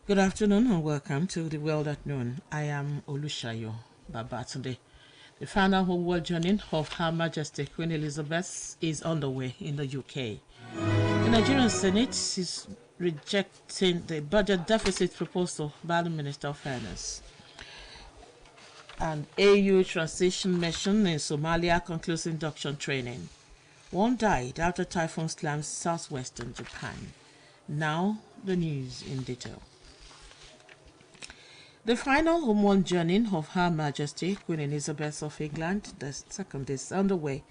Good afternoon and welcome to the World at Noon. I am Olushayo Babatunde. The final home world journey of Her Majesty Queen Elizabeth is underway in the UK. The Nigerian Senate is rejecting the budget deficit proposal by the Minister of Finance. An AU transition mission in Somalia concludes induction training. One died after typhoon slams southwestern Japan. Now, the news in detail. The final homeworld journey of Her Majesty Queen Elizabeth of England II is underway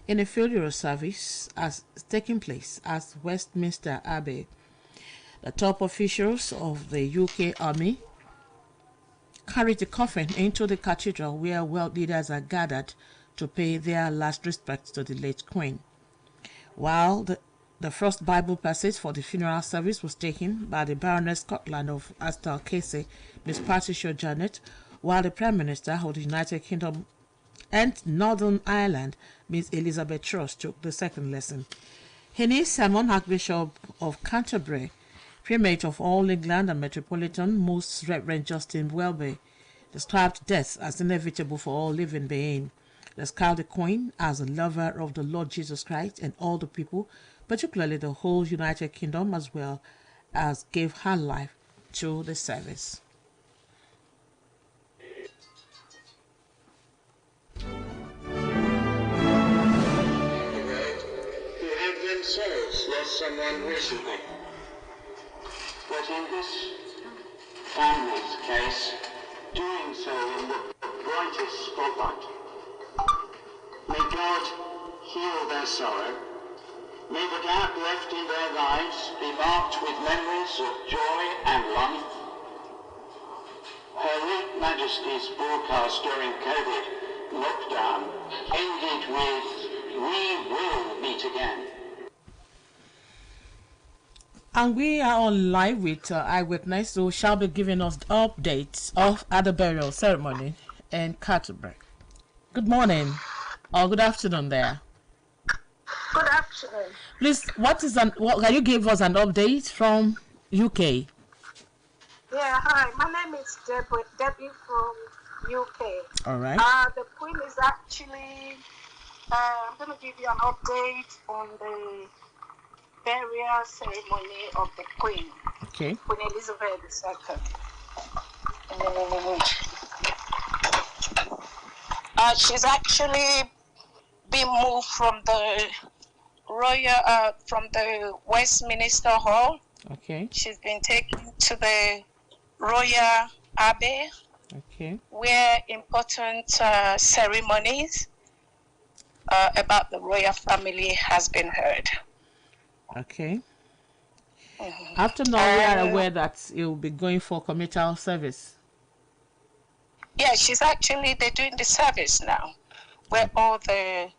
in a funeral service as taking place at Westminster Abbey. The top officials of the UK Army carried the coffin into the cathedral where world leaders are gathered to pay their last respects to the late Queen. While the first Bible passage for the funeral service was taken by the Baroness Scotland of Astal Casey, Miss Patricia Janet, while the Prime Minister of the United Kingdom and Northern Ireland, Miss Elizabeth Truss, took the second lesson. In his sermon, Archbishop of Canterbury, Primate of all England and Metropolitan, Most Reverend Justin Welby, described death as inevitable for all living beings. Described the Queen as a lover of the Lord Jesus Christ and all the people, particularly the whole United Kingdom, as well as gave her life to the service. Who have themselves lost someone recently. But in this family's case, doing so in the brightest spotlight. May God heal their sorrow. May the gap left in their lives be marked with memories of joy and life. Her late Majesty's broadcast during COVID lockdown ended with, "We will meet again." And we are on live with Eyewitness, who shall be giving us updates of the burial ceremony in Canterbury. Good morning or good afternoon there. Good afternoon. Please, what can you give us an update from UK? Yeah, hi. My name is Debbie from UK. All right. The Queen is actually. I'm going to give you an update on the burial ceremony of the Queen. Okay. Queen Elizabeth II. She's actually been moved from the from the Westminster Hall. Okay. She's been taken to the Royal Abbey. Okay. Where important ceremonies about the royal family has been heard. Okay. Mm-hmm. After now, we are aware that you will be going for committal service. Yeah, they're doing the service now, where all the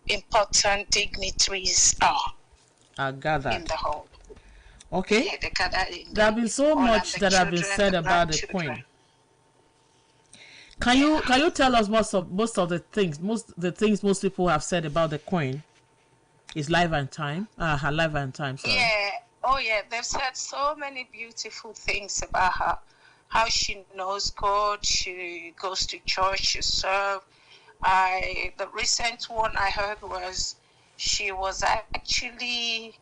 important dignitaries are gathered in the hall. Okay. Yeah, they gather in there have been so much that have been said about the Queen. Can you tell us most of the things most people have said about the Queen? Is life and time? Her life and time. Sorry. Yeah. Oh yeah. They've said so many beautiful things about her. How she knows God. She goes to church. She serves. The recent one I heard was she was actually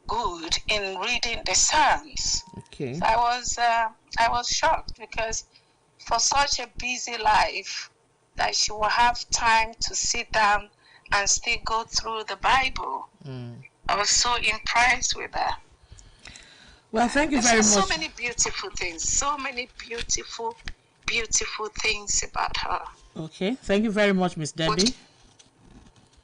good in reading the Psalms. Okay. So I was shocked because for such a busy life that she will have time to sit down and still go through the Bible. I was so impressed with her. Well, thank you very much. So many beautiful things. So many beautiful things about her. Okay. Thank you very much, Miss Debbie.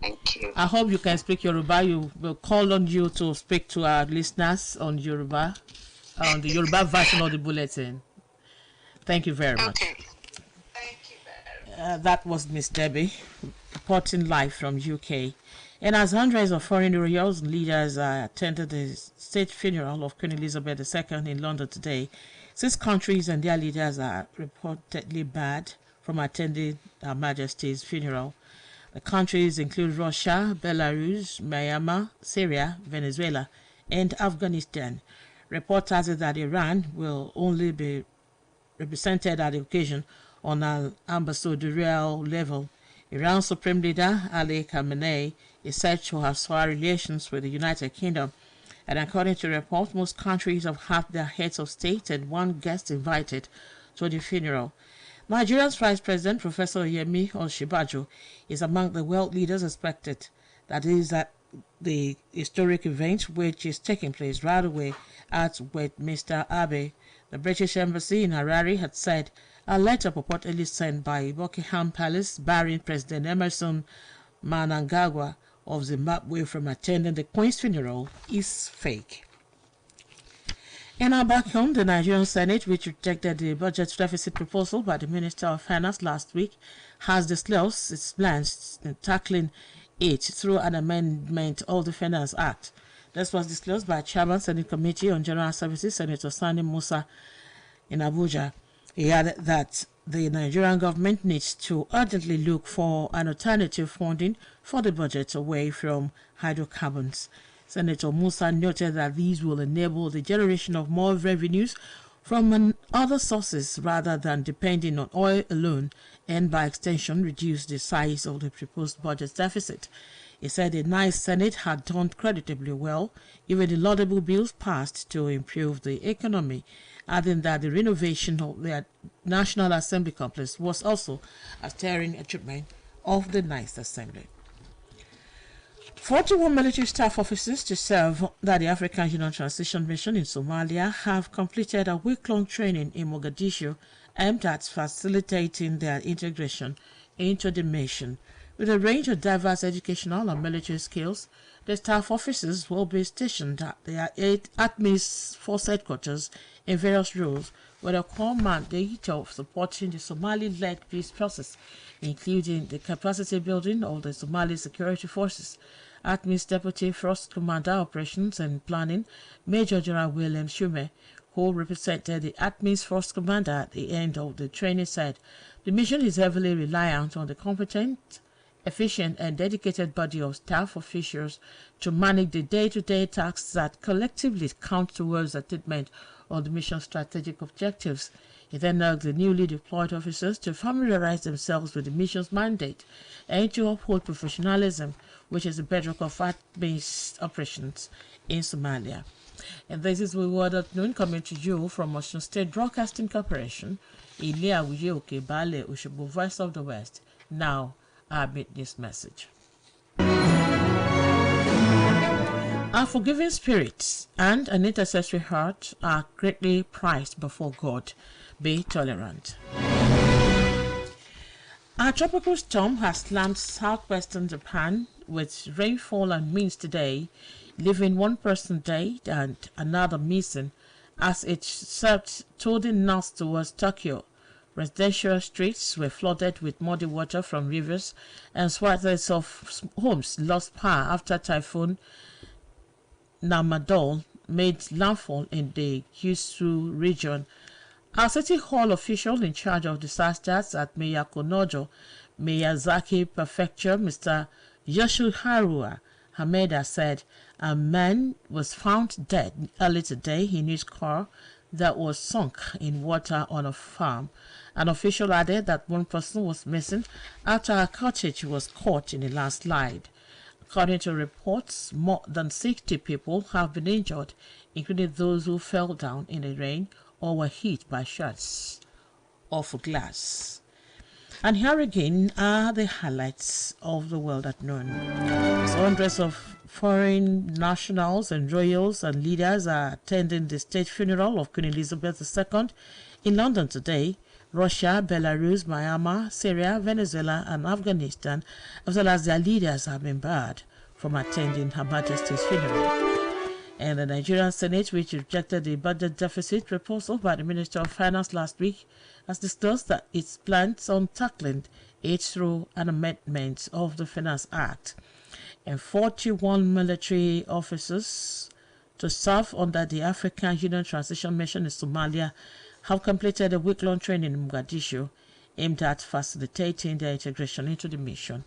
Thank you. I hope you can speak Yoruba. You will call on you to speak to our listeners on Yoruba, on the Yoruba version of the bulletin. Thank you very much. Okay. Thank you very much. That was Miss Debbie reporting live from UK. And as hundreds of foreign royals and leaders attended the state funeral of Queen Elizabeth II in London today, 6 countries and their leaders are reportedly barred from attending Her Majesty's funeral. The countries include Russia, Belarus, Myanmar, Syria, Venezuela, and Afghanistan. Report has it that Iran will only be represented at the occasion on an ambassadorial level. Iran's Supreme Leader Ali Khamenei is said to have soured relations with the United Kingdom, and according to reports, most countries have had their heads of state and one guest invited to the funeral. Nigeria's Vice President, Professor Yemi Osinbajo, is among the world leaders expected. That is at the historic event, which is taking place right away at Mr. Abe. The British Embassy in Harare had said a letter purportedly sent by Buckingham Palace barring President Emerson Mnangagwa of Zimbabwe from attending the Queen's funeral is fake. And now back home, the Nigerian Senate, which rejected the budget deficit proposal by the Minister of Finance last week, has disclosed its plans in tackling it through an amendment of the Finance Act. This was disclosed by Chairman Senate Committee on General Services, Senator Sani Musa, in Abuja. He added that the Nigerian government needs to urgently look for an alternative funding for the budget away from hydrocarbons. Senator Musa noted that these will enable the generation of more revenues from other sources rather than depending on oil alone, and by extension reduce the size of the proposed budget deficit. He said the nice Senate had done creditably well, even the laudable bills passed to improve the economy, adding that the renovation of the National Assembly complex was also a steering achievement of the nice Assembly. 41 military staff officers to serve at the African Union Transition Mission in Somalia have completed a week-long training in Mogadishu aimed at facilitating their integration into the mission. With a range of diverse educational and military skills, the staff officers will be stationed at their ATMI's force headquarters in various roles, with a core mandate of supporting the Somali-led peace process, including the capacity building of the Somali security forces. ATMI's Deputy First Commander Operations and Planning, Major General William Shume, who represented the ATMI's First Commander at the end of the training, said the mission is heavily reliant on the competent, efficient and dedicated body of staff officials to manage the day-to-day tasks that collectively count towards the attainment of the mission's strategic objectives. He then urged the newly deployed officers to familiarize themselves with the mission's mandate and to uphold professionalism, which is the bedrock of fact-based operations in Somalia. And this is Word at Noon, coming to you from Osun State Broadcasting Corporation, Ilea Ujeoke Bale Ushubu, Voice of the West. Now, I admit this message. A forgiving spirit and an intercessory heart are greatly prized before God. Be tolerant. A tropical storm has slammed southwestern Japan with rainfall and winds today, leaving one person dead and another missing as it surged towing north towards Tokyo. Residential streets were flooded with muddy water from rivers, and swathes of homes lost power after Typhoon Namadol made landfall in the Kyushu region. Our City Hall official in charge of disasters at Miyakonojo, Miyazaki Prefecture, Mr. Yoshiharu Hameda, said a man was found dead early today in his car that was sunk in water on a farm. An official added that one person was missing after a cottage was caught in a landslide. According to reports, more than 60 people have been injured, including those who fell down in the rain or were hit by shards of glass. And here again are the highlights of the world at noon. So hundreds of foreign nationals and royals and leaders are attending the state funeral of Queen Elizabeth II in London today. Russia, Belarus, Myanmar, Syria, Venezuela, and Afghanistan, as well as their leaders, have been barred from attending Her Majesty's funeral. And the Nigerian Senate, which rejected the budget deficit proposal by the Minister of Finance last week, has disclosed that its plans on tackling it through an amendment of the Finance Act. And 41 military officers to serve under the African Union Transition Mission in Somalia have completed a week-long training in Mogadishu aimed at facilitating their integration into the mission.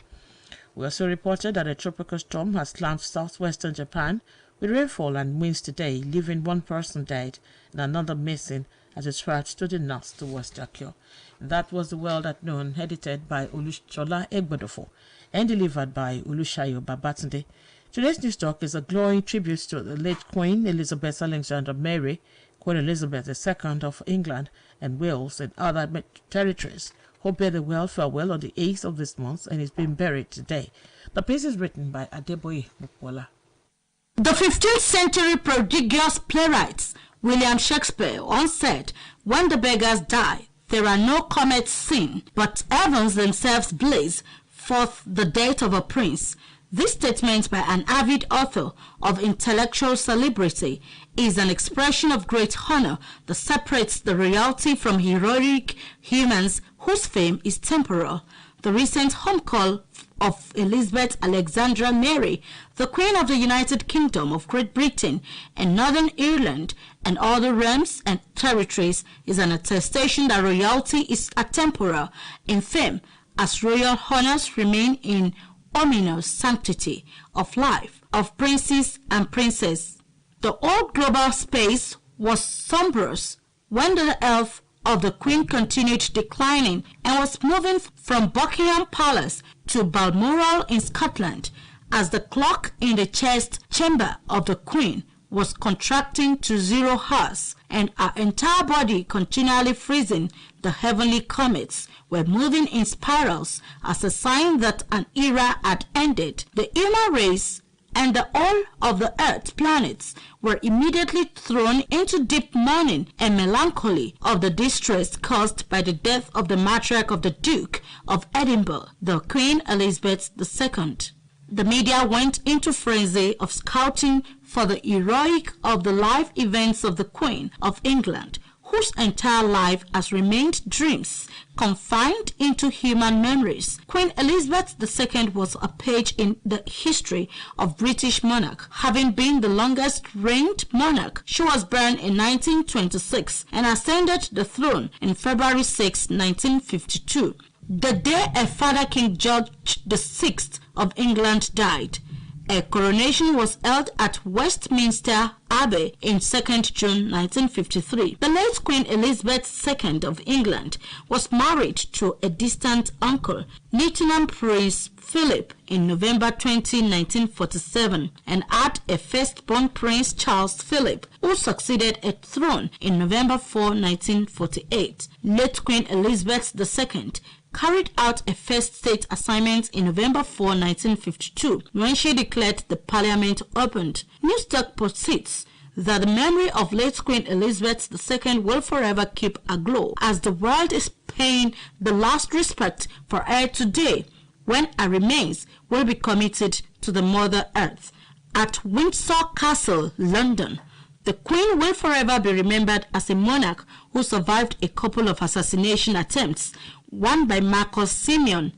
We also reported that a tropical storm has slammed southwestern Japan with rainfall and winds today, leaving one person dead and another missing as a search to the north towards Dakio. That was The World at Noon, edited by Olusola Egbodofo and delivered by Olushayo Babatunde. Today's news talk is a glowing tribute to the late Queen Elizabeth Alexandra Mary, Queen Elizabeth II of England and Wales and other territories, who bade the world farewell on the 8th of this month and is being buried today. The piece is written by Adeboye Mukwola. The 15th century prodigious playwright William Shakespeare once said, "When the beggars die, there are no comets seen, but heavens themselves blaze forth the death of a prince." This statement by an avid author of intellectual celebrity is an expression of great honor that separates the royalty from heroic humans whose fame is temporal. The recent home call of Elizabeth Alexandra Mary, the Queen of the United Kingdom of Great Britain and Northern Ireland and other realms and territories, is an attestation that royalty is atemporal in fame, as royal honors remain in ominous sanctity of life of princes and princesses. The old global space was sombrous when the health of the Queen continued declining and was moving from Buckingham Palace to Balmoral in Scotland, as the clock in the chest chamber of the Queen was contracting to 0 hours, and her entire body continually freezing. The heavenly comets were moving in spirals as a sign that an era had ended. The human race and the whole of the Earth's planets were immediately thrown into deep mourning and melancholy of the distress caused by the death of the matriarch of the Duke of Edinburgh, the Queen Elizabeth II. The media went into frenzy of scouting for the heroic of the life events of the Queen of England, whose entire life has remained dreams confined into human memories. Queen Elizabeth II was a page in the history of British monarch, having been the longest reigned monarch. She was born in 1926 and ascended the throne in February 6, 1952, the day her father King George VI of England died. Her coronation was held at Westminster Abbey in 2nd June 1953. The late Queen Elizabeth II of England was married to a distant uncle, Lieutenant Prince Philip, in November 20, 1947, and had a firstborn Prince Charles Philip, who succeeded her throne in November 4, 1948. Late Queen Elizabeth II carried out a first state assignment in November 4, 1952, when she declared the Parliament opened. Newstalk proceeds that the memory of late Queen Elizabeth II will forever keep aglow, as the world is paying the last respect for her today, when her remains will be committed to the Mother Earth. At Windsor Castle, London, the Queen will forever be remembered as a monarch who survived a couple of assassination attempts, one by Marcus Simeon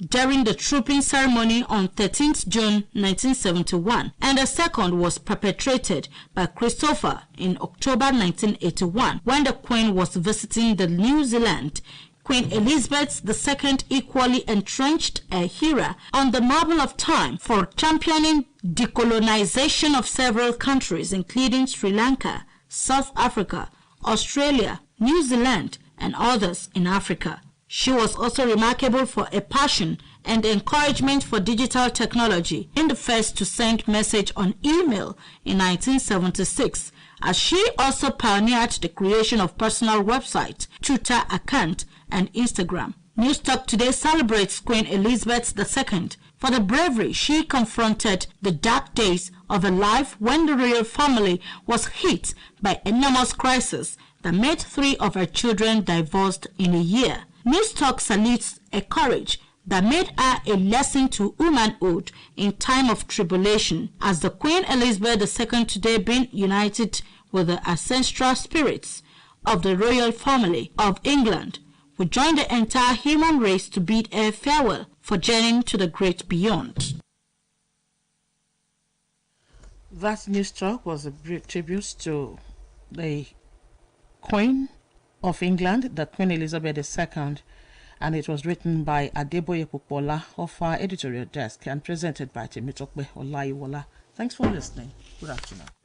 during the trooping ceremony on 13th June 1971, and the second was perpetrated by Christopher in October 1981 when the Queen was visiting the New Zealand. Queen Elizabeth II equally entrenched her era on the marble of time for championing decolonization of several countries, including Sri Lanka, South Africa, Australia, New Zealand, and others in Africa. She was also remarkable for a passion and encouragement for digital technology, being the first to send message on email in 1976, as she also pioneered the creation of personal website, Twitter account, and Instagram. Newstalk today celebrates Queen Elizabeth II for the bravery she confronted the dark days of a life when the royal family was hit by enormous crisis that made 3 of her children divorced in a year. Newstalk salutes a courage that made her a lesson to womanhood in time of tribulation, as the Queen Elizabeth II today being united with the ancestral spirits of the royal family of England. We join the entire human race to bid her farewell for journeying to the great beyond. That news talk was a brief tribute to the Queen of England, the Queen Elizabeth II, and it was written by Adeboye Mukwola of our editorial desk and presented by Temitope Olaiwola. Thanks for listening. Good afternoon.